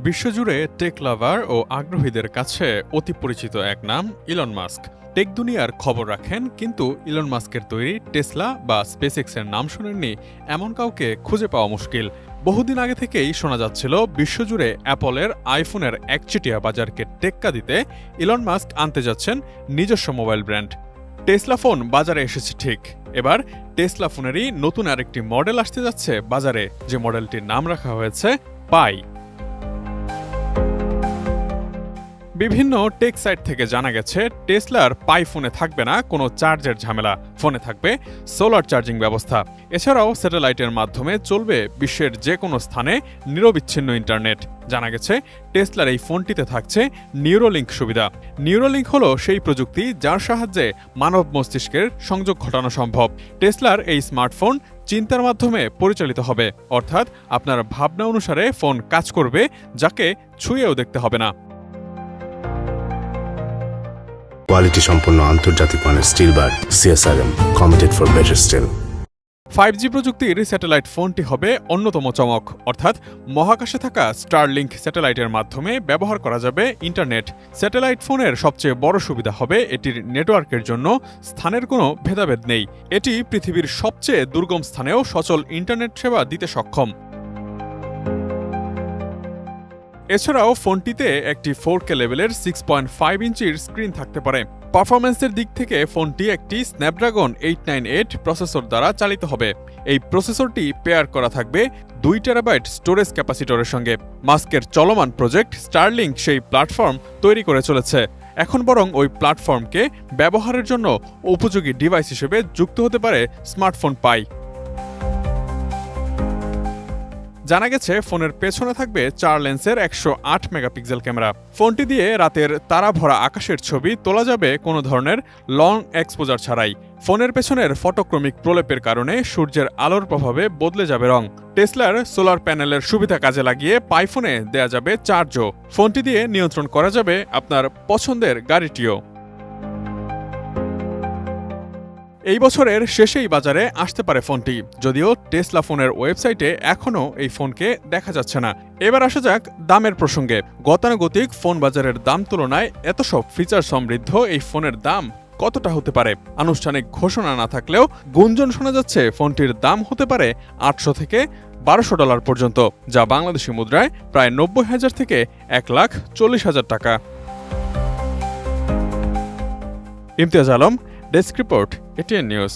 বিশ্বজুড়ে টেক লাভার ও আগ্রহীদের কাছে অতি পরিচিত এক নাম ইলন মাস্ক। টেক দুনিয়ার খবর রাখেন, কিন্তু ইলন মাস্কের তৈরি টেসলা বা স্পেসএক্সের নাম শোনেননি এমন কাউকে খুঁজে পাওয়া মুশকিল। বহুদিন আগে থেকেই শোনা যাচ্ছিল বিশ্বজুড়ে অ্যাপলের আইফোনের একচেটিয়া বাজারকে টেক্কা দিতে ইলন মাস্ক আনতে যাচ্ছেন নিজস্ব মোবাইল ব্র্যান্ড। টেসলা ফোন বাজারে এসেছে ঠিক, এবার টেসলা ফোনেরই নতুন আরেকটি মডেল আসতে যাচ্ছে বাজারে, যে মডেলটির নাম রাখা হয়েছে পাই। বিভিন্ন টেক সাইট থেকে জানা গেছে টেসলার পাই ফোনে থাকবে না কোনো চার্জের ঝামেলা, ফোনে থাকবে সোলার চার্জিং ব্যবস্থা। এছাড়াও স্যাটেলাইটের মাধ্যমে চলবে বিশ্বের যে কোনো স্থানে নিরবিচ্ছিন্ন ইন্টারনেট। জানা গেছে টেসলার এই ফোনটিতে থাকছে নিউরোলিঙ্ক সুবিধা। নিউরোলিঙ্ক হলো সেই প্রযুক্তি যার সাহায্যে মানব মস্তিষ্কের সংযোগ ঘটানো সম্ভব। টেসলার এই স্মার্টফোন চিন্তার মাধ্যমে পরিচালিত হবে, অর্থাৎ আপনার ভাবনা অনুসারে ফোন কাজ করবে, যাকে ছুঁয়েও দেখতে হবে না। কোয়ালিটি সম্পন্ন আন্তর্জাতিক মানের still bar CSRM, committed for better still. 5G প্রযুক্তির স্যাটেলাইট ফোনটি হবে অন্যতম চমক, অর্থাৎ মহাকাশে থাকা স্টারলিংক স্যাটেলাইটের মাধ্যমে ব্যবহার করা যাবে ইন্টারনেট। স্যাটেলাইট ফোনের সবচেয়ে বড় সুবিধা হবে এটির নেটওয়ার্কের জন্য স্থানের কোনো ভেদাভেদ নেই। এটি পৃথিবীর সবচেয়ে দুর্গম স্থানেও সচল ইন্টারনেট সেবা দিতে সক্ষম। এছাড়াও ফোনটিতে একটি 4K লেভেলের 6.5 ইঞ্চির স্ক্রিন থাকতে পারে। পারফরম্যান্সের দিক থেকে ফোনটি একটি স্ন্যাপড্রাগন 898 প্রসেসর দ্বারা চালিত হবে। এই প্রসেসরটি পেয়ার করা থাকবে 2 টেরাবাইট স্টোরেজ ক্যাপাসিটরের সঙ্গে। মাস্কের চলমান প্রজেক্ট স্টারলিংক সেই প্ল্যাটফর্ম তৈরি করে চলেছে। এখন বরং ওই প্ল্যাটফর্মকে ব্যবহারের জন্য উপযোগী ডিভাইস হিসেবে যুক্ত হতে পারে স্মার্টফোন পাই। জানা গেছে ফোনের পেছনে থাকবে 4 লেন্সের 108 মেগাপিক্সেল ক্যামেরা। ফোনটি দিয়ে রাতের তারা ভরা আকাশের ছবি তোলা যাবে কোনো ধরনের লং এক্সপোজার ছাড়াই। ফোনের পেছনের ফটোক্রমিক প্রলেপের কারণে সূর্যের আলোর প্রভাবে বদলে যাবে রং। টেসলার সোলার প্যানেলের সুবিধা কাজে লাগিয়ে পাই ফোনে দেয়া যাবে চার্জও। ফোনটি দিয়ে নিয়ন্ত্রণ করা যাবে আপনার পছন্দের গাড়িটিও। এই বছরের শেষেই বাজারে আসতে পারে ফোনটি, যদিও টেসলা ফোনের ওয়েবসাইটে এখনও এই ফোনকে দেখা যাচ্ছে না। এবার আসা যাক দামের প্রসঙ্গে। গতানুগতিক ফোন বাজারের দাম তুলনায় এত সব ফিচার সমৃদ্ধ এই ফোনের দাম কতটা হতে পারে? আনুষ্ঠানিক ঘোষণা না থাকলেও গুঞ্জন শোনা যাচ্ছে ফোনটির দাম হতে পারে $800 থেকে $1200 পর্যন্ত, যা বাংলাদেশি মুদ্রায় প্রায় 90,000 থেকে 1,40,000 টাকা। Imtiaz Alam, desk report, ATN news.